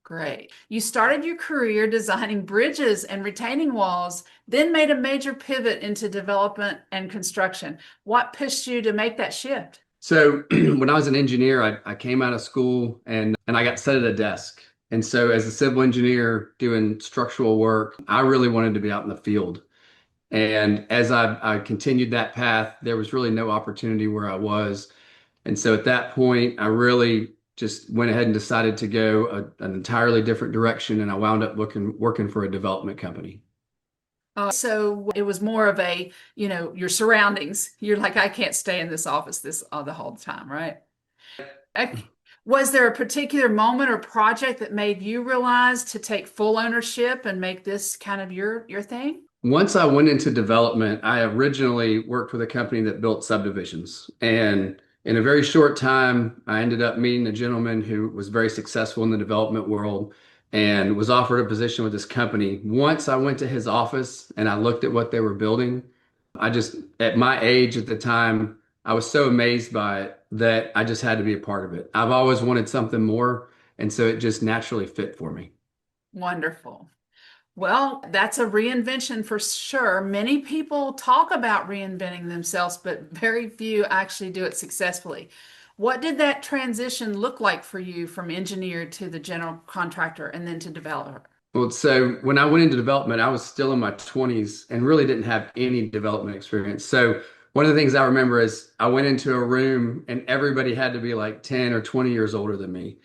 Great. You started your career designing bridges and retaining walls, then made a major pivot into development and construction. What pushed you to make that shift? So when I was an engineer, I came out of school and I got set at a desk. And so as a civil engineer doing structural work, I really wanted to be out in the field. And as I continued that path, there was really no opportunity where I was. And so at that point, I really just went ahead and decided to go an entirely different direction. And I wound up working for a development company. So it was more of a, your surroundings. You're like, I can't stay in this office the whole time, right? Okay. Was there a particular moment or project that made you realize to take full ownership and make this kind of your thing? Once I went into development, I originally worked with a company that built subdivisions. And in a very short time, I ended up meeting a gentleman who was very successful in the development world and was offered a position with this company. Once I went to his office and I looked at what they were building, at my age at the time, I was so amazed by it that I just had to be a part of it. I've always wanted something more, and so it just naturally fit for me. Wonderful. Well, that's a reinvention for sure. Many people talk about reinventing themselves, but very few actually do it successfully. What did that transition look like for you from engineer to the general contractor and then to developer? Well, so when I went into development, I was still in my 20s and really didn't have any development experience. So one of the things I remember is I went into a room and everybody had to be like 10 or 20 years older than me.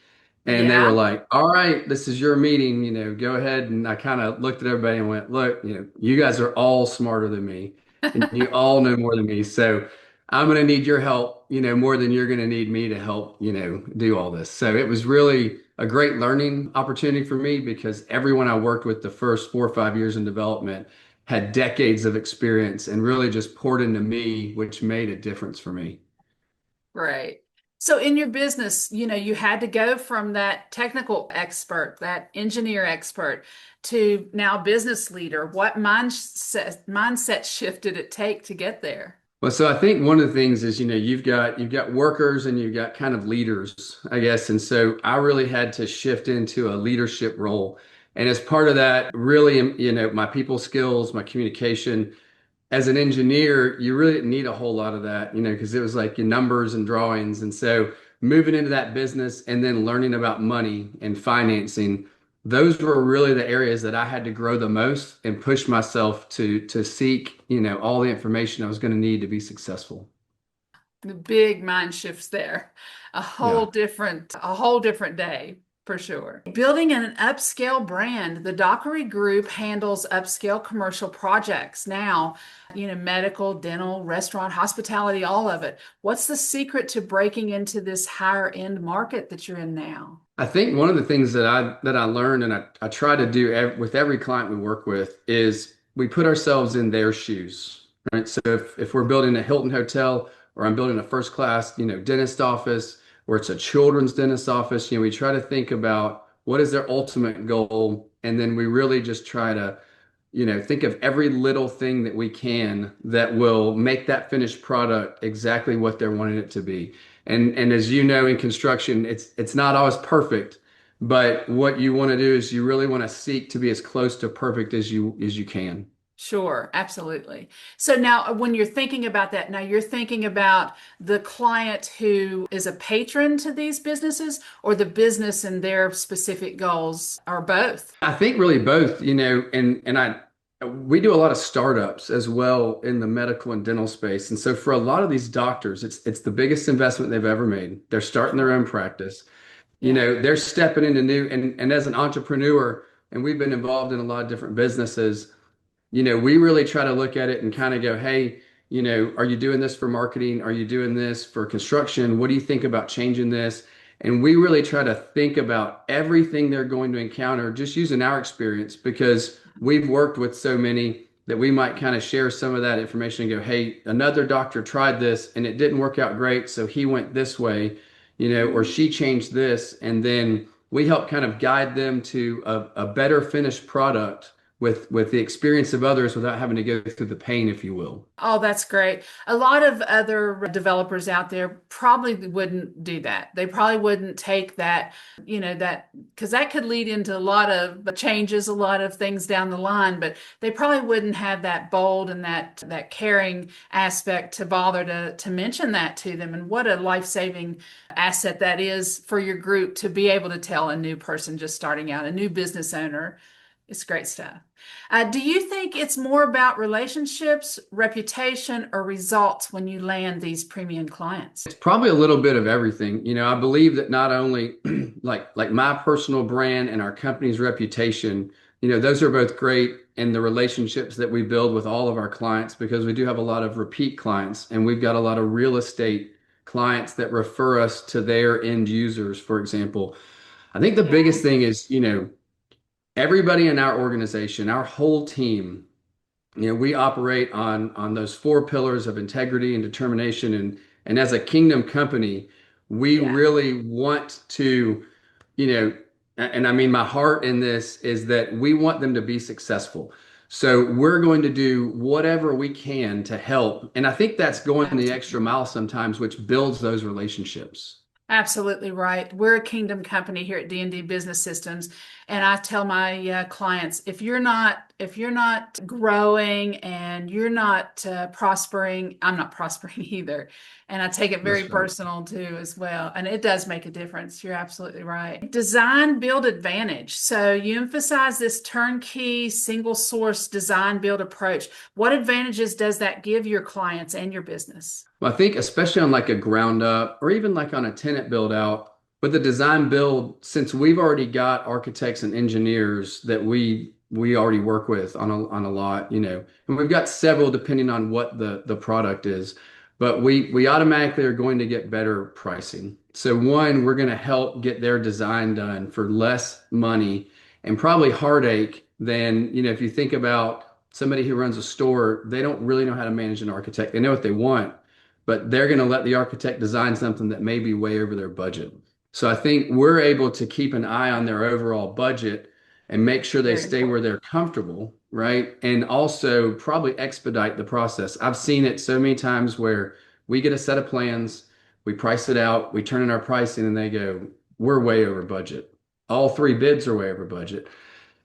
And they were Yeah. like, all right, this is your meeting, go ahead. And I kind of looked at everybody and went, look, you guys are all smarter than me and you all know more than me. So I'm going to need your help, more than you're going to need me to help, do all this. So it was really a great learning opportunity for me because everyone I worked with the first 4 or 5 years in development had decades of experience and really just poured into me, which made a difference for me. Right. So in your business, you had to go from that technical expert, that engineer expert, to now business leader. What mindset shift did it take to get there? Well, so I think one of the things is, you've got workers and you've got kind of leaders, I guess. And so I really had to shift into a leadership role. And as part of that, really, my people skills, my communication. As an engineer, you really didn't need a whole lot of that, because it was like your numbers and drawings. And so moving into that business and then learning about money and financing, those were really the areas that I had to grow the most and push myself to seek, all the information I was going to need to be successful. The big mind shifts there. Yeah. A whole different day for sure. Building an upscale brand, the Dockery Group handles upscale commercial projects now, medical, dental, restaurant, hospitality, all of it. What's the secret to breaking into this higher end market that you're in now? I think one of the things that I learned and I try to do with every client we work with is we put ourselves in their shoes, right? So if we're building a Hilton hotel or I'm building a first class, dentist office or it's a children's dentist office, we try to think about what is their ultimate goal. And then we really just try to, think of every little thing that we can that will make that finished product exactly what they're wanting it to be. And as you know, in construction, it's not always perfect, but what you want to do is you really want to seek to be as close to perfect as you can. Sure, absolutely. So now, when you're thinking about that, now you're thinking about the client who is a patron to these businesses or the business and their specific goals, or both. I think really both, and we do a lot of startups as well in the medical and dental space. And so for a lot of these doctors, it's the biggest investment they've ever made. They're starting their own practice. Yeah. They're stepping into new and as an entrepreneur, and we've been involved in a lot of different businesses. We really try to look at it and kind of go, hey, are you doing this for marketing? Are you doing this for construction? What do you think about changing this? And we really try to think about everything they're going to encounter, just using our experience, because we've worked with so many that we might kind of share some of that information and go, hey, another doctor tried this and it didn't work out great. So he went this way, or she changed this. And then we help kind of guide them to a better finished product with the experience of others without having to go through the pain, if you will. Oh, that's great. A lot of other developers out there probably wouldn't do that. They probably wouldn't take that, that because that could lead into a lot of changes, a lot of things down the line, but they probably wouldn't have that bold and that caring aspect to bother to mention that to them. And what a life-saving asset that is for your group to be able to tell a new person just starting out, a new business owner. It's great stuff. Do you think it's more about relationships, reputation, or results when you land these premium clients? It's probably a little bit of everything. I believe that not only like my personal brand and our company's reputation, those are both great, and the relationships that we build with all of our clients, because we do have a lot of repeat clients and we've got a lot of real estate clients that refer us to their end users, for example. I think the Yeah. biggest thing is, everybody in our organization, our whole team, we operate on those four pillars of integrity and determination, and as a kingdom company, we Yeah. really want to, you know, and I mean my heart in this is that we want them to be successful. So we're going to do whatever we can to help. And I think that's going the extra Absolutely. mile sometimes, which builds those relationships. Absolutely right. We're a kingdom company here at D&D Business Systems, and I tell my clients, if you're not growing and you're not prospering, I'm not prospering either. And I take it very That's right. personal too as well. And it does make a difference. You're absolutely right. Design build advantage. So you emphasize this turnkey single source design build approach. What advantages does that give your clients and your business? Well, I think especially on like a ground up or even like on a tenant build out, with the design build, since we've already got architects and engineers that we already work with on a lot, and we've got several depending on what the product is, but we automatically are going to get better pricing. So one, we're going to help get their design done for less money and probably heartache than, if you think about somebody who runs a store, they don't really know how to manage an architect. They know what they want, but they're going to let the architect design something that may be way over their budget. So I think we're able to keep an eye on their overall budget and make sure they Very stay where important. they're comfortable, right? And also probably expedite the process. I've seen it so many times where we get a set of plans, we price it out, we turn in our pricing, and they go, we're way over budget. All three bids are way over budget.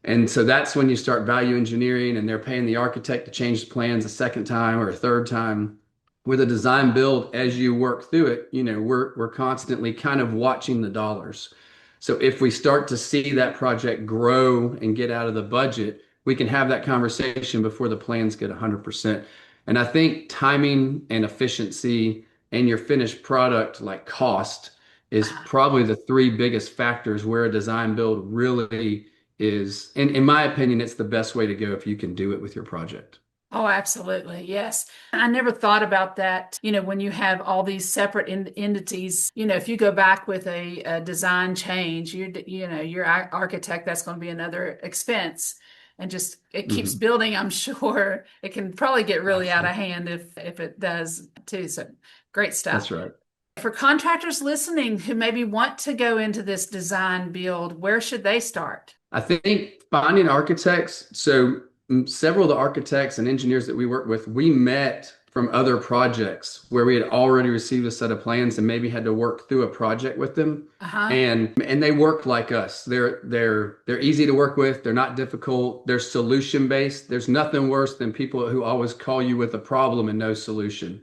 And so that's when you start value engineering and they're paying the architect to change the plans a second time or a third time. With a design build, as you work through it, we're constantly kind of watching the dollars. So if we start to see that project grow and get out of the budget, we can have that conversation before the plans get 100%. And I think timing and efficiency and your finished product, like cost, is probably the three biggest factors where a design build really is, in my opinion, it's the best way to go if you can do it with your project. Oh, absolutely. Yes. I never thought about that. When you have all these separate entities, if you go back with a design change, your architect, that's going to be another expense. And just it keeps Mhm. building, I'm sure. It can probably get really out of Absolutely. hand if it does too. So great stuff. That's right. For contractors listening who maybe want to go into this design build, where should they start? I think finding architects, so several of the architects and engineers that we work with, we met from other projects where we had already received a set of plans and maybe had to work through a project with them. Uh-huh. And they work like us. They're easy to work with. They're not difficult. They're solution based. There's nothing worse than people who always call you with a problem and no solution.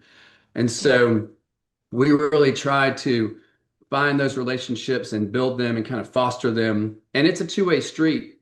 And Yeah. so we really try to find those relationships and build them and kind of foster them. And it's a two-way street.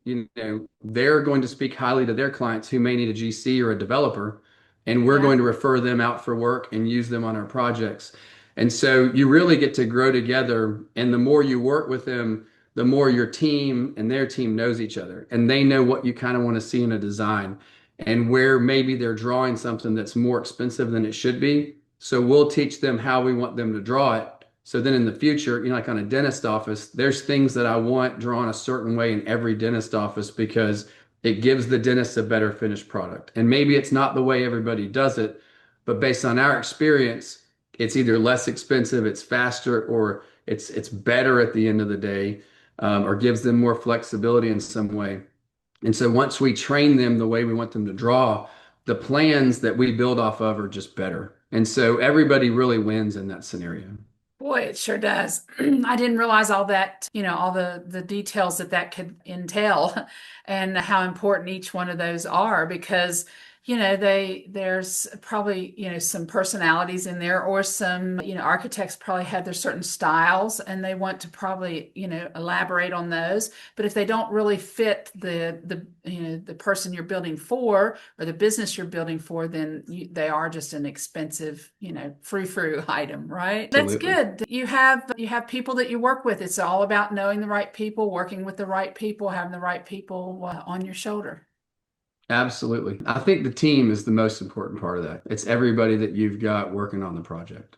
They're going to speak highly to their clients who may need a GC or a developer, and we're Yeah. going to refer them out for work and use them on our projects. And so you really get to grow together. And the more you work with them, the more your team and their team knows each other, and they know what you kind of want to see in a design and where maybe they're drawing something that's more expensive than it should be. So we'll teach them how we want them to draw it. So then in the future, like on a dentist office, there's things that I want drawn a certain way in every dentist office because it gives the dentist a better finished product. And maybe it's not the way everybody does it, but based on our experience, it's either less expensive, it's faster, or it's better at the end of the day, or gives them more flexibility in some way. And so once we train them the way we want them to draw, the plans that we build off of are just better. And so everybody really wins in that scenario. Boy, it sure does. I didn't realize all that, all the details that that could entail and how important each one of those are because, there's probably, some personalities in there or some, architects probably have their certain styles and they want to probably, elaborate on those. But if they don't really fit the person you're building for or the business you're building for, then they are just an expensive, frou-frou item, right? That's Absolutely. good. You have people that you work with. It's all about knowing the right people, working with the right people, having the right people on your shoulder. Absolutely. I think the team is the most important part of that. It's everybody that you've got working on the project.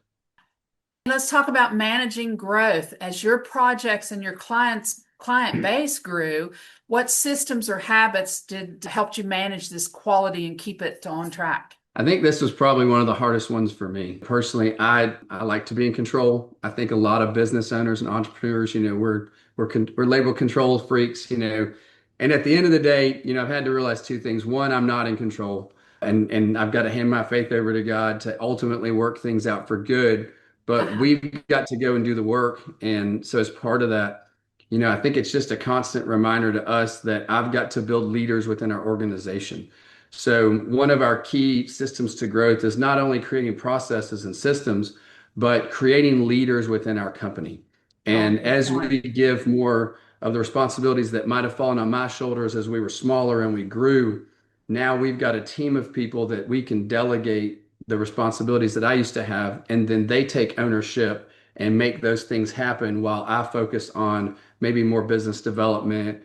Let's talk about managing growth. As your projects and your client base grew, what systems or habits did helped you manage this quality and keep it on track? I think this was probably one of the hardest ones for me. Personally, I like to be in control. I think a lot of business owners and entrepreneurs, we're labeled control freaks, And at the end of the day, I've had to realize two things. One, I'm not in control, and I've got to hand my faith over to God to ultimately work things out for good. But Uh-huh. we've got to go and do the work. And so as part of that, I think it's just a constant reminder to us that I've got to build leaders within our organization. So one of our key systems to growth is not only creating processes and systems, but creating leaders within our company. Oh, And good as point. we give more of the responsibilities that might have fallen on my shoulders as we were smaller and we grew, now we've got a team of people that we can delegate the responsibilities that I used to have, and then they take ownership and make those things happen while I focus on maybe more business development,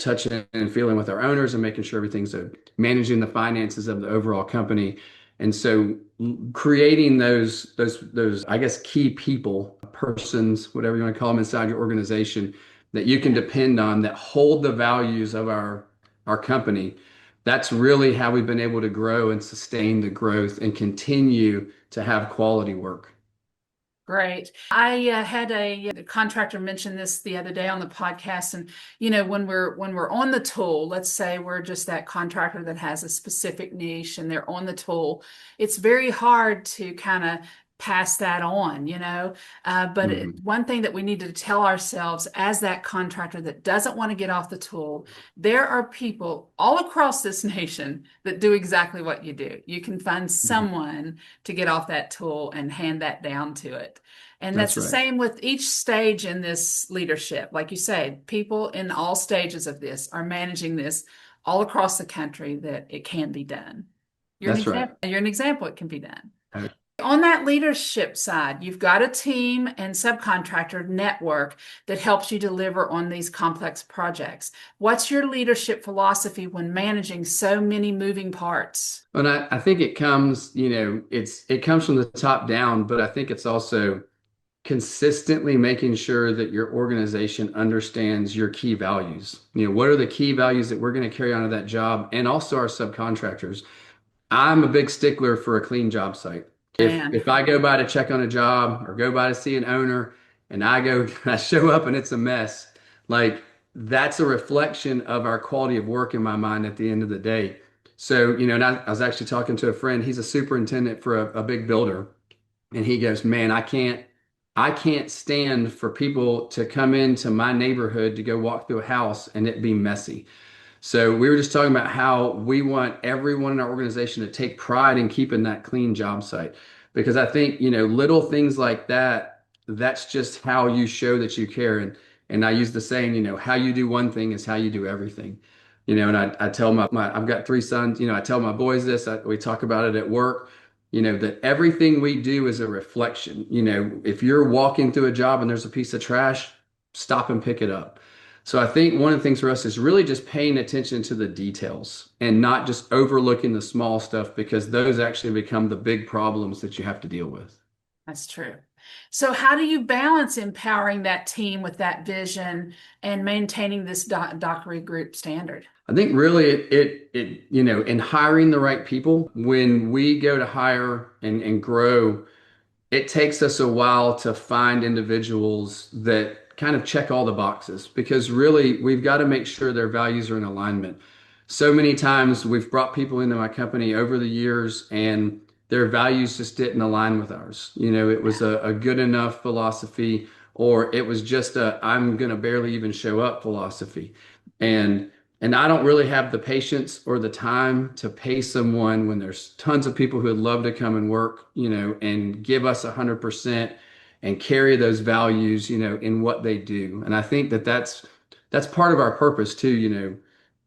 touching and feeling with our owners and making sure everything's managing the finances of the overall company. And so creating those, I guess, key people, persons, whatever you want to call them inside your organization that you can Yeah. depend on that hold the values of our company. That's really how we've been able to grow and sustain the growth and continue to have quality work. Great. I had a contractor mention this the other day on the podcast, and when we're on the tool, let's say we're just that contractor that has a specific niche and they're on the tool, it's very hard to kind of pass that on, But Mhm. one thing that we need to tell ourselves as that contractor that doesn't want to get off the tool, there are people all across this nation that do exactly what you do. You can find Mhm. someone to get off that tool and hand that down to it. And that's That's the right. same with each stage in this leadership. Like you said, people in all stages of this are managing this all across the country that it can be done. You're an That's right. example. You're an example it can be done. On that leadership side, you've got a team and subcontractor network that helps you deliver on these complex projects. What's your leadership philosophy when managing so many moving parts? And I think it comes, it comes from the top down, but I think it's also consistently making sure that your organization understands your key values. What are the key values that we're going to carry on to that job and also our subcontractors? I'm a big stickler for a clean job site. If Man, I go by to check on a job or go by to see an owner and I show up and it's a mess, like that's a reflection of our quality of work in my mind at the end of the day. So, and I was actually talking to a friend, he's a superintendent for a big builder, and he goes, "Man, I can't stand for people to come into my neighborhood to go walk through a house and it be messy." So we were just talking about how we want everyone in our organization to take pride in keeping that clean job site. Because I think, little things like that, that's just how you show that you care. And I use the saying, how you do one thing is how you do everything. And I tell I've got three sons, I tell my boys this, we talk about it at work, that everything we do is a reflection. If you're walking through a job and there's a piece of trash, stop and pick it up. So I think one of the things for us is really just paying attention to the details and not just overlooking the small stuff because those actually become the big problems that you have to deal with. that's true. So, how do you balance empowering that team with that vision and maintaining this Dockery Group standard? I think really in hiring the right people, when we go to hire and grow, it takes us a while to find individuals that kind of check all the boxes because really we've got to make sure their values are in alignment. So many times we've brought people into my company over the years and their values just didn't align with ours. It was a good enough philosophy, or it was just a I'm gonna barely even show up philosophy. And and I don't really have the patience or the time to pay someone when there's tons of people who would love to come and work, and give us 100% and carry those values, in what they do. And I think that that's part of our purpose too.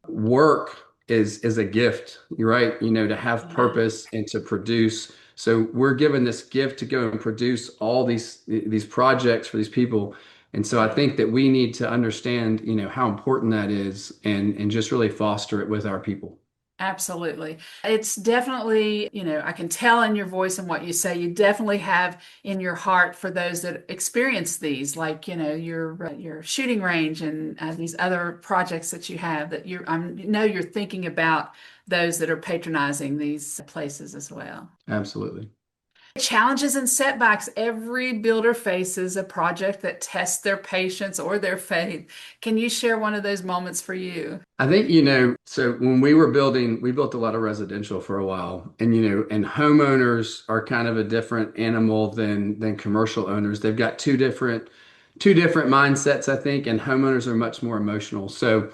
Work is a gift, right? To have Yeah. purpose and to produce. So we're given this gift to go and produce all these projects for these people. And so I think that we need to understand, how important that is and just really foster it with our people. Absolutely. It's definitely, I can tell in your voice and what you say, you definitely have in your heart for those that experience these, like, your shooting range and these other projects that you have that I know you're thinking about those that are patronizing these places as well. Absolutely. Challenges and setbacks. Every builder faces a project that tests their patience or their faith. Can you share one of those moments for you? I think, so when we were building, we built a lot of residential for a while. And, and homeowners are kind of a different animal than commercial owners. They've got two different mindsets, I think, and homeowners are much more emotional. So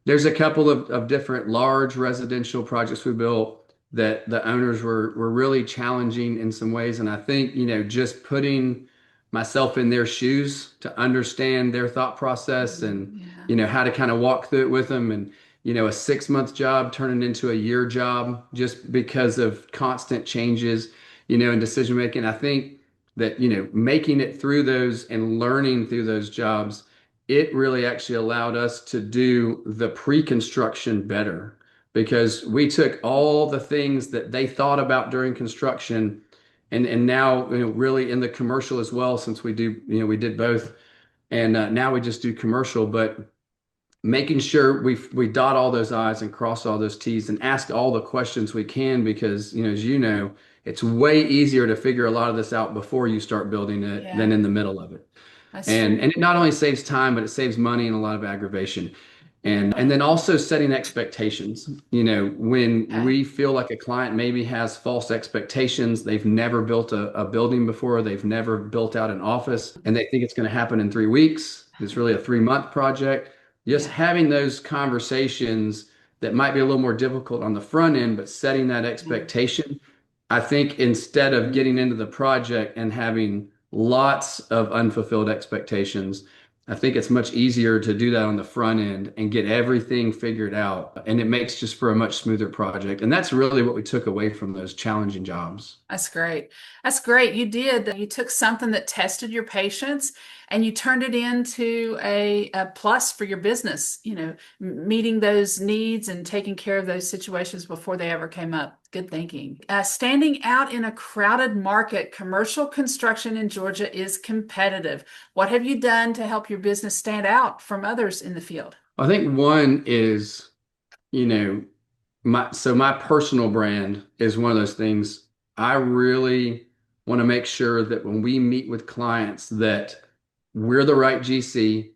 there's a couple of different large residential projects we built that the owners were really challenging in some ways. And I think, just putting myself in their shoes to understand their thought process and, Yeah. how to kind of walk through it with them. And, a 6 month job turning into a year job just because of constant changes, and decision making. I think that, making it through those and learning through those jobs, it really actually allowed us to do the pre-construction better because we took all the things that they thought about during construction and now, really in the commercial as well, since we did both. And now we just do commercial, but making sure we dot all those I's and cross all those T's and ask all the questions we can because, as it's way easier to figure a lot of this out before you start building it Yeah, than in the middle of it. that's true. And it not only saves time, but it saves money and a lot of aggravation. And then also setting expectations. When Okay. we feel like a client maybe has false expectations, they've never built a building before, they've never built out an office, and they think it's going to happen in 3 weeks. It's really a 3 month project. Just Yeah. having those conversations that might be a little more difficult on the front end, but setting that Yeah. expectation, I think instead of getting into the project and having lots of unfulfilled expectations, I think it's much easier to do that on the front end and get everything figured out. And it makes just for a much smoother project. And that's really what we took away from those challenging jobs. That's great. That's great. You did. You took something that tested your patience and you turned it into a plus for your business, meeting those needs and taking care of those situations before they ever came up. Good thinking. Standing out in a crowded market, commercial construction in Georgia is competitive. What have you done to help your business stand out from others in the field? I think one is, you know, my personal brand is one of those things. I really want to make sure that when we meet with clients that we're the right GC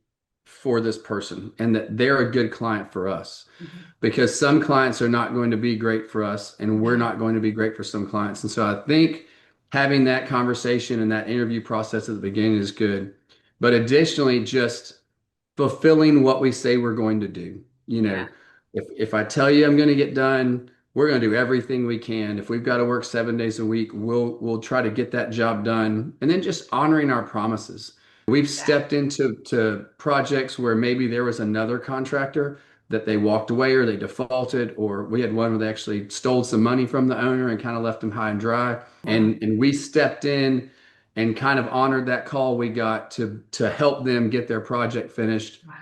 for this person and that they're a good client for us. Mhm. Because some clients are not going to be great for us and we're Yeah. not going to be great for some clients. And so I think having that conversation and that interview process at the beginning is good. But additionally, just fulfilling what we say we're going to do. Yeah. If I tell you I'm going to get done, we're going to do everything we can. If we've got to work 7 days a week, we'll try to get that job done. And then just honoring our promises. We've Yeah. stepped into projects where maybe there was another contractor that they walked away or they defaulted, or we had one where they actually stole some money from the owner and kind of left them high and dry. Wow. And we stepped in and kind of honored that call we got to help them get their project finished. Wow.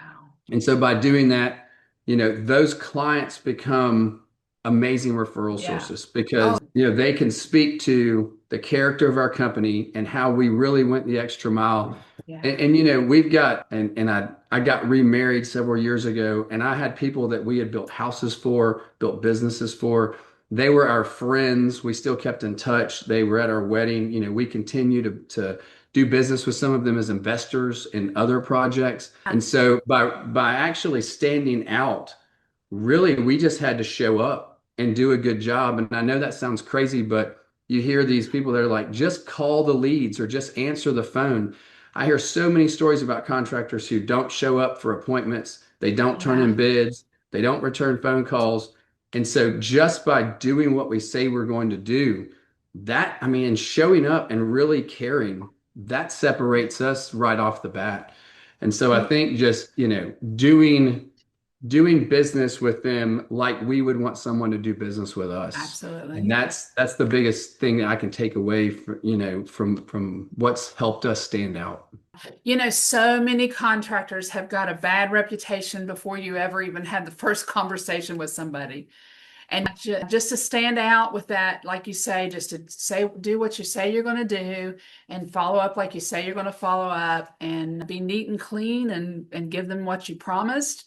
And so by doing that, those clients become amazing referral Yeah. sources Oh, because, they can speak to the character of our company and how we really went the extra mile. yeah. And we've got, and I got remarried several years ago, and I had people that we had built houses for, built businesses for. They were our friends. We still kept in touch. They were at our wedding. We continue do business with some of them as investors in other projects. And so by actually standing out, really we just had to show up and do a good job. And I know that sounds crazy, but you hear these people that are like, just call the leads or just answer the phone. I hear so many stories about contractors who don't show up for appointments, they don't turn in Yeah, bids, they don't return phone calls. And so just by doing what we say we're going to do, that, I mean, and showing up and really caring, that separates us right off the bat. And so I think just, doing business with them like we would want someone to do business with us. And absolutely. that's the biggest thing that I can take away from what's helped us stand out. So many contractors have got a bad reputation before you ever even had the first conversation with somebody. And just to stand out with that, like you say, just to say, do what you say you're going to do and follow up like you say you're going to follow up and be neat and clean and give them what you promised.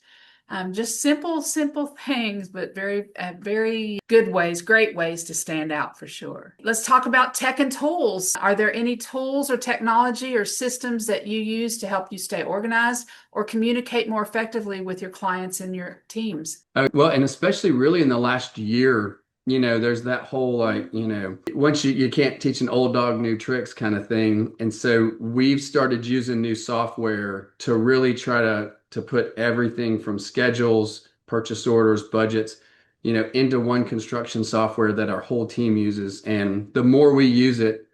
Just simple things, but very good ways, great ways to stand out for sure. Let's talk about tech and tools. Are there any tools or technology or systems that you use to help you stay organized or communicate more effectively with your clients and your teams? Well, and especially really in the last year, there's that whole like, once you can't teach an old dog new tricks kind of thing. And so we've started using new software to really try to put everything from schedules, purchase orders, budgets, into one construction software that our whole team uses. And the more we use it,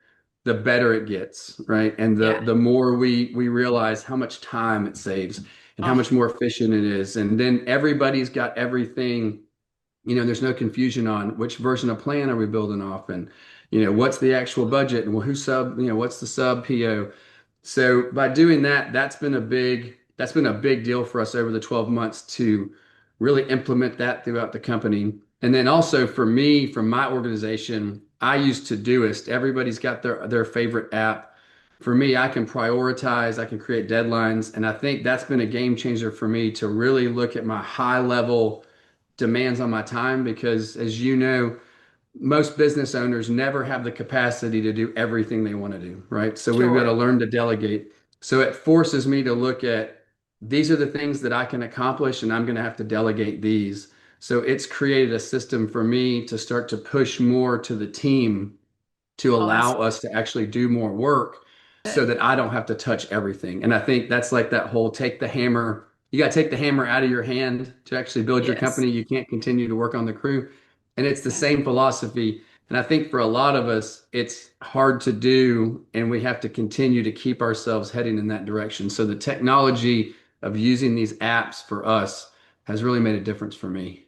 the better it gets, right? And the Yeah. the more we realize how much time it saves and how Oh, much more efficient it is. And then everybody's got everything, there's no confusion on which version of plan are we building off and, what's the actual budget and well, what's the sub PO. So by doing that, that's been a big deal for us over the 12 months to really implement that throughout the company. And then also for me, from my organization, I use Todoist. Everybody's got their favorite app. For me, I can prioritize, I can create deadlines, and I think that's been a game changer for me to really look at my high level demands on my time because as you know, most business owners never have the capacity to do everything they want to do, right? So we've got to sure. learn to delegate. So it forces me to look at these are the things that I can accomplish, and I'm going to have to delegate these. So it's created a system for me to start to push more to the team to Oh, that's allow us to actually do more work so good. that I don't have to touch everything. And I think that's like that whole take the hammer. You got to take the hammer out of your hand to actually build your Yes. company. You can't continue to work on the crew. And it's the Yeah. same philosophy. And I think for a lot of us, it's hard to do, and we have to continue to keep ourselves heading in that direction. So the technology of using these apps for us has really made a difference for me.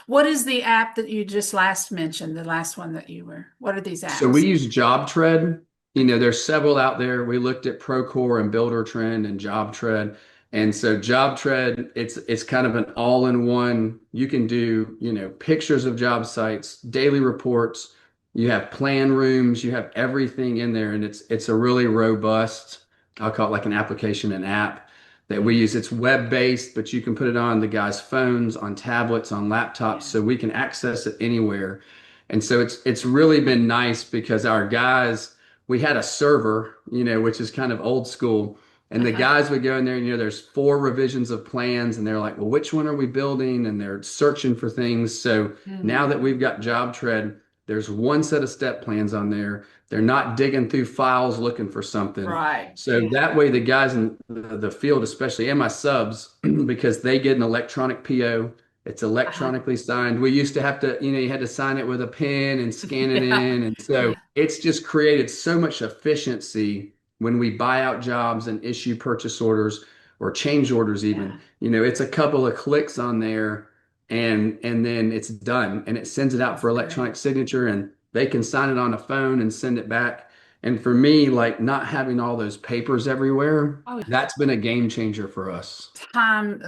What is the app that you just last mentioned, the last one that you were? What are these So we apps? use JobTread. Okay. There's several out there. We looked at Procore and Builder and JobTread. And so JobTread, it's kind of an all-in-one. You can do, pictures of job sites, daily reports. You have plan rooms. You have everything in there, and it's a really robust. I'll call it like an application, an app that we use. It's web-based, but you can put it on the guys' phones, on tablets, on laptops, Yeah. so we can access it anywhere. And so it's really been nice because our guys, we had a server, which is kind of old school. And the Uh-huh. guys would go in there, and there's four revisions of plans, and they're like, well, which one are we building? And they're searching for things. So now that Hmm. we've got JobTread, there's one set of step plans on there. They're not digging through files looking for something. Right. So that way, the guys in the field, especially, and my subs, because they get an electronic PO, it's Uh-huh. electronically signed. We used to have to, you had to sign it with a pen and scan it Yeah. in. And so Yeah. it's just created so much efficiency when we buy out jobs and issue purchase orders or change orders even. Yeah. It's a couple of clicks on there and then it's done and it sends it out That's for great. electronic signature and they can sign it on a phone and send it back. And for me, like not having all those papers everywhere, Oh, that's been a game changer for us. time,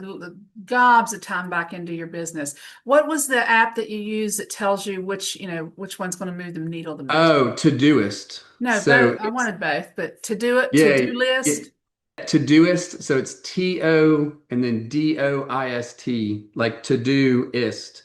gobs of time back into your business. What was the app that you use that tells you which one's going to move the needle the most? Oh, Todoist. No, both. So I it's wanted both, but to do it, to yeah, do list. Todoist. So it's TO and then DOIST, like Todoist.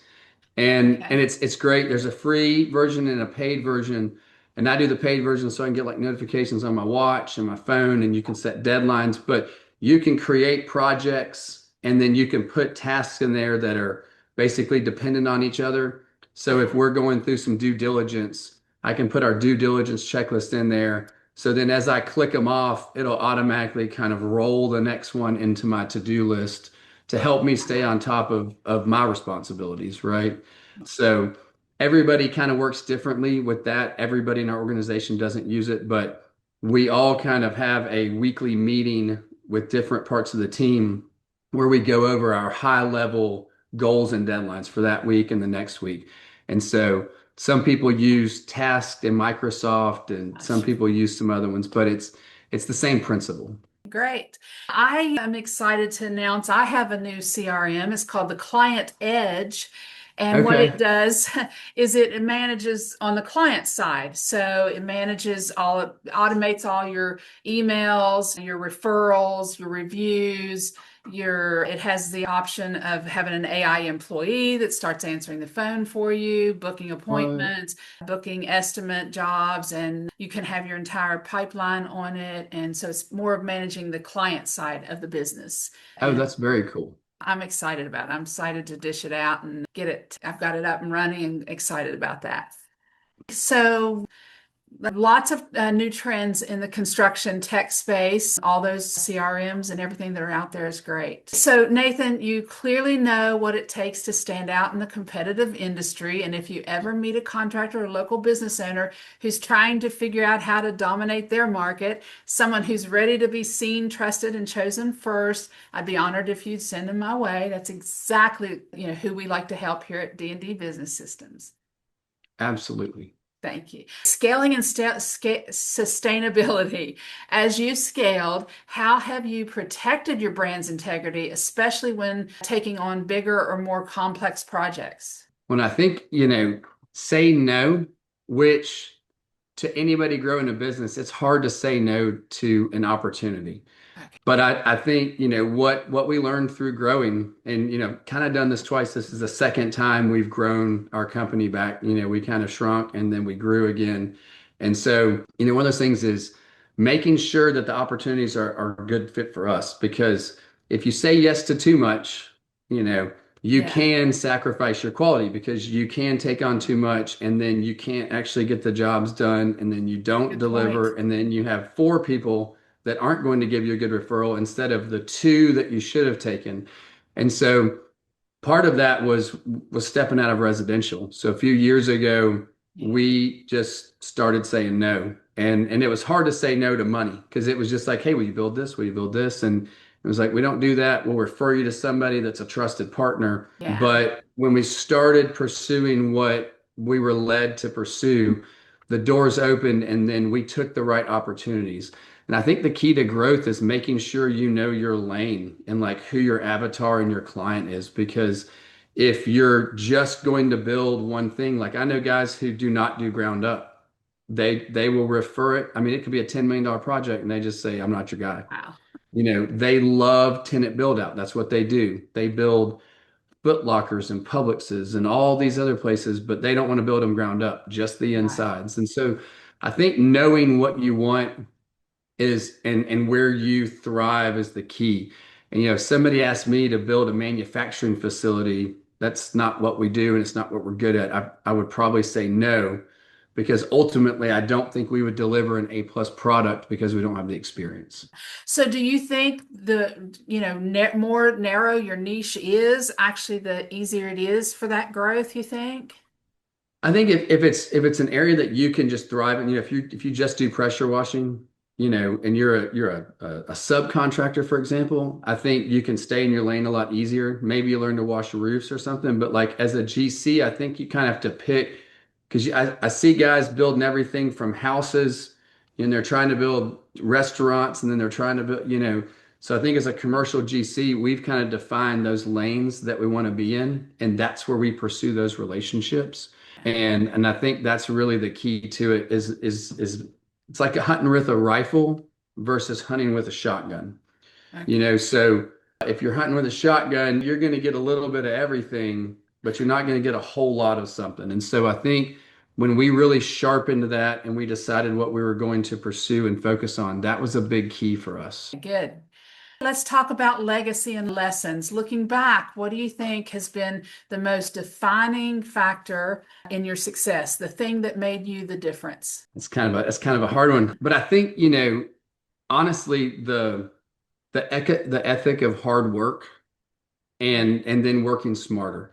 And Okay. it's great. There's a free version and a paid version. And I do the paid version so I can get like notifications on my watch and my phone, and you can set deadlines, but you can create projects and then you can put tasks in there that are basically dependent on each other. So if we're going through some due diligence, I can put our due diligence checklist in there. So then as I click them off, it'll automatically kind of roll the next one into my to-do list to help me stay on top of my responsibilities, right? So everybody kind of works differently with that. Everybody in our organization doesn't use it, but we all kind of have a weekly meeting with different parts of the team where we go over our high level goals and deadlines for that week and the next week. And so some people use Task and Microsoft, and some people use some other ones, but it's the same principle. Great. I am excited to announce I have a new CRM. It's called the Client Edge. And what it Okay. does is it manages on the client side. So it manages all, automates all your emails, your referrals, your reviews, it has the option of having an AI employee that starts answering the phone for you, booking What? appointments, booking estimate jobs, and you can have your entire pipeline on it. And so it's more of managing the client side of the business. Oh, And that's very cool. I'm excited about it. I'm excited to dish it out and get it. I've got it up and running and excited about that. So lots of new trends in the construction tech space. All those CRMs and everything that are out there is great. So, Nathan, you clearly know what it takes to stand out in the competitive industry. And if you ever meet a contractor or local business owner who's trying to figure out how to dominate their market, someone who's ready to be seen, trusted, and chosen first, I'd be honored if you'd send them my way. That's exactly, who we like to help here at D&D Business Systems. Absolutely. Thank you. Scaling and sustainability. As you scaled, how have you protected your brand's integrity, especially when taking on bigger or more complex projects? When I think, say no, which to anybody growing a business, it's hard to say no to an opportunity. Okay. But I think, what we learned through growing and, kind of done this twice. This is the second time we've grown our company back. We kind of shrunk and then we grew again. And so, one of those things is making sure that the opportunities are a good fit for us, because if you say yes to too much, you know, you Yeah, can sacrifice your quality because you can take on too much and then you can't actually get the jobs done and then you don't good point. deliver and then you have four people that aren't going to give you a good referral instead of the two that you should have taken. And so part of that was stepping out of residential. So a few years ago, Yeah, we just started saying no. And it was hard to say no to money because it was just like, hey, will you build this? Will you build this? And it was like, we don't do that. We'll refer you to somebody that's a trusted partner. yeah. But when we started pursuing what we were led to pursue, the doors opened and then we took the right opportunities. And I think the key to growth is making sure you know your lane and like who your avatar and your client is. Because if you're just going to build one thing, like I know guys who do not do ground up, they will refer it. I mean, it could be a $10 million project and they just say, I'm not your guy. Wow. They love tenant build out. That's what they do. They build Foot Lockers and Publixes and all these other places, but they don't want to build them ground up, just the Right. insides. And so I think knowing what you want is and where you thrive is the key. And if somebody asked me to build a manufacturing facility, that's not what we do and it's not what we're good at. I would probably say no, because ultimately I don't think we would deliver an A+ product because we don't have the experience. So do you think more narrow your niche is actually the easier it is for that growth, you think? I think if it's an area that you can just thrive in, if you just do pressure washing, and you're a subcontractor, for example, I think you can stay in your lane a lot easier. Maybe you learn to wash roofs or something, but like as a GC, I think you kind of have to pick because I see guys building everything from houses, and they're trying to build restaurants, and then they're trying to build. So I think as a commercial GC, we've kind of defined those lanes that we want to be in, and that's where we pursue those relationships. And I think that's really the key to it is it's like hunting with a rifle versus hunting with a shotgun. Okay. So if you're hunting with a shotgun, you're going to get a little bit of everything, but you're not going to get a whole lot of something. And so I think when we really sharpened that and we decided what we were going to pursue and focus on, that was a big key for us. Good. Let's talk about legacy and lessons. Looking back, what do you think has been the most defining factor in your success, the thing that made you the difference? It's kind of a hard one, but I think, honestly, the ethic of hard work and then working smarter.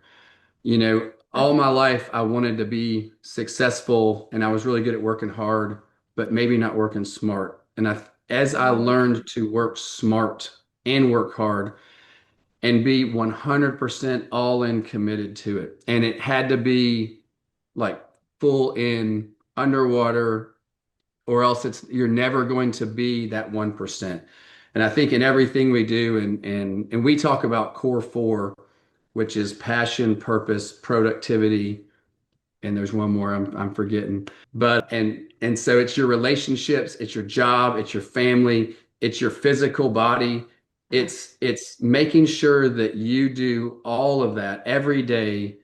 All my life I wanted to be successful and I was really good at working hard, but maybe not working smart. And as I learned to work smart and work hard and be 100% all in committed to it. And it had to be like full in underwater, or else you're never going to be that 1%. And I think in everything we do, and we talk about core four, which is passion, purpose, productivity, and there's one more I'm forgetting. But and so it's your relationships, it's your job, it's your family, it's your physical body. It's making sure that you do all of that every day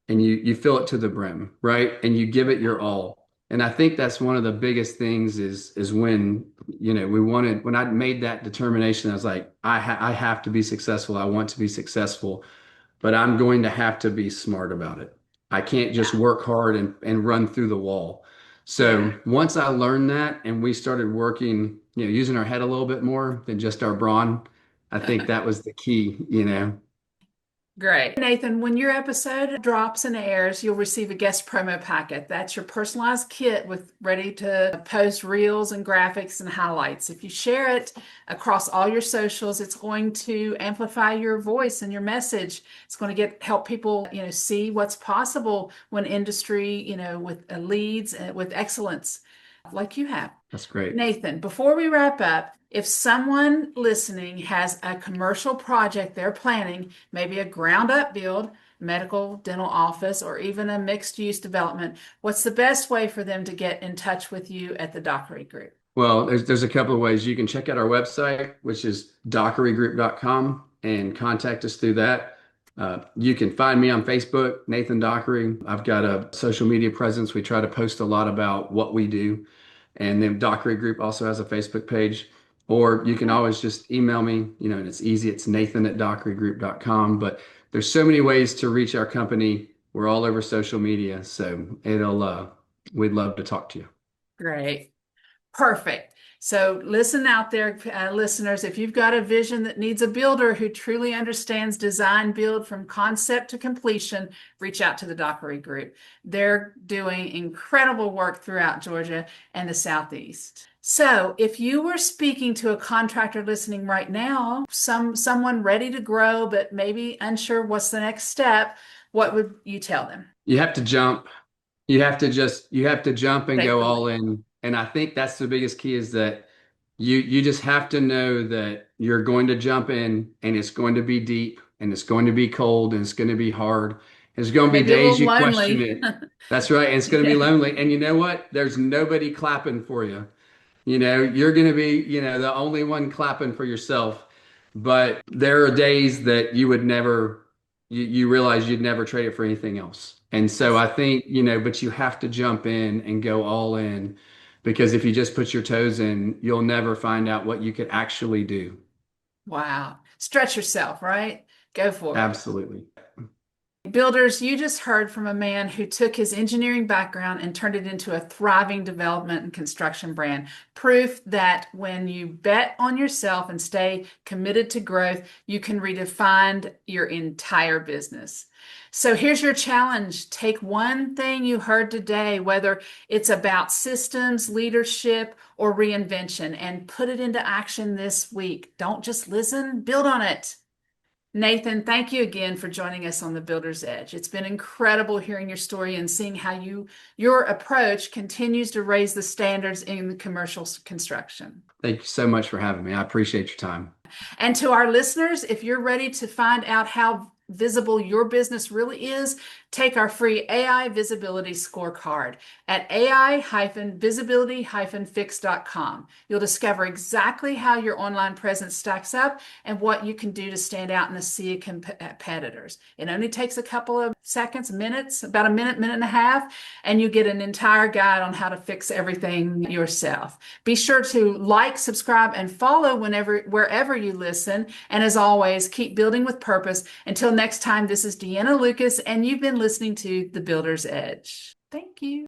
and you fill it to the brim, right? And you give it your all. And I think that's one of the biggest things is when, when I made that determination, I was like, I have to be successful. I want to be successful, but I'm going to have to be smart about it. I can't just work hard and run through the wall. So once I learned that and we started working, using our head a little bit more than just our brawn, I think that was the key. Great. Nathan, when your episode drops and airs, you'll receive a guest promo packet. That's your personalized kit with ready to post reels and graphics and highlights. If you share it across all your socials, it's going to amplify your voice and your message. It's going to help people, see what's possible when industry, with leads with excellence like you have. That's great. Nathan, before we wrap up, if someone listening has a commercial project they're planning, maybe a ground up build, medical, dental office, or even a mixed use development, what's the best way for them to get in touch with you at the Dockery Group? Well, there's a couple of ways. You can check out our website, which is dockerygroup.com, and contact us through that. You can find me on Facebook, Nathan Dockery. I've got a social media presence. We try to post a lot about what we do. And then Dockery Group also has a Facebook page. Or you can always just email me, and it's easy. It's nathan@dockerygroup.com. But there's so many ways to reach our company. We're all over social media. So we'd love to talk to you. Great. Perfect. So listen out there, listeners, if you've got a vision that needs a builder who truly understands design build from concept to completion, reach out to the Dockery Group. They're doing incredible work throughout Georgia and the Southeast. So if you were speaking to a contractor listening right now, someone ready to grow, but maybe unsure what's the next step, what would you tell them? You have to jump. You have to jump and go all in. And I think that's the biggest key is that you just have to know that you're going to jump in and it's going to be deep and it's going to be cold and it's going to be hard. There's going to be days you question it. That's right. And it's going to be lonely. And you know what? There's nobody clapping for you. You're going to be, the only one clapping for yourself. But there are days that you would never, you realize you'd never trade it for anything else. And so I think, but you have to jump in and go all in, because if you just put your toes in, you'll never find out what you could actually do. Wow. Stretch yourself, right? Go for it. Absolutely. Builders, you just heard from a man who took his engineering background and turned it into a thriving development and construction brand. Proof that when you bet on yourself and stay committed to growth, you can redefine your entire business. So here's your challenge. Take one thing you heard today, whether it's about systems, leadership, or reinvention, and put it into action this week. Don't just listen, build on it. Nathan, thank you again for joining us on the Builder's Edge. It's been incredible hearing your story and seeing how your approach continues to raise the standards in commercial construction. Thank you so much for having me. I appreciate your time. And to our listeners, if you're ready to find out how visible your business really is, take our free AI Visibility Scorecard at ai-visibility-fix.com. You'll discover exactly how your online presence stacks up and what you can do to stand out in a sea of competitors. It only takes a couple of seconds, minutes, about a minute, minute and a half, and you get an entire guide on how to fix everything yourself. Be sure to like, subscribe, and follow wherever you listen. And as always, keep building with purpose. Until next time, this is Deanna Lucas, and you've been listening to The Builder's Edge. Thank you.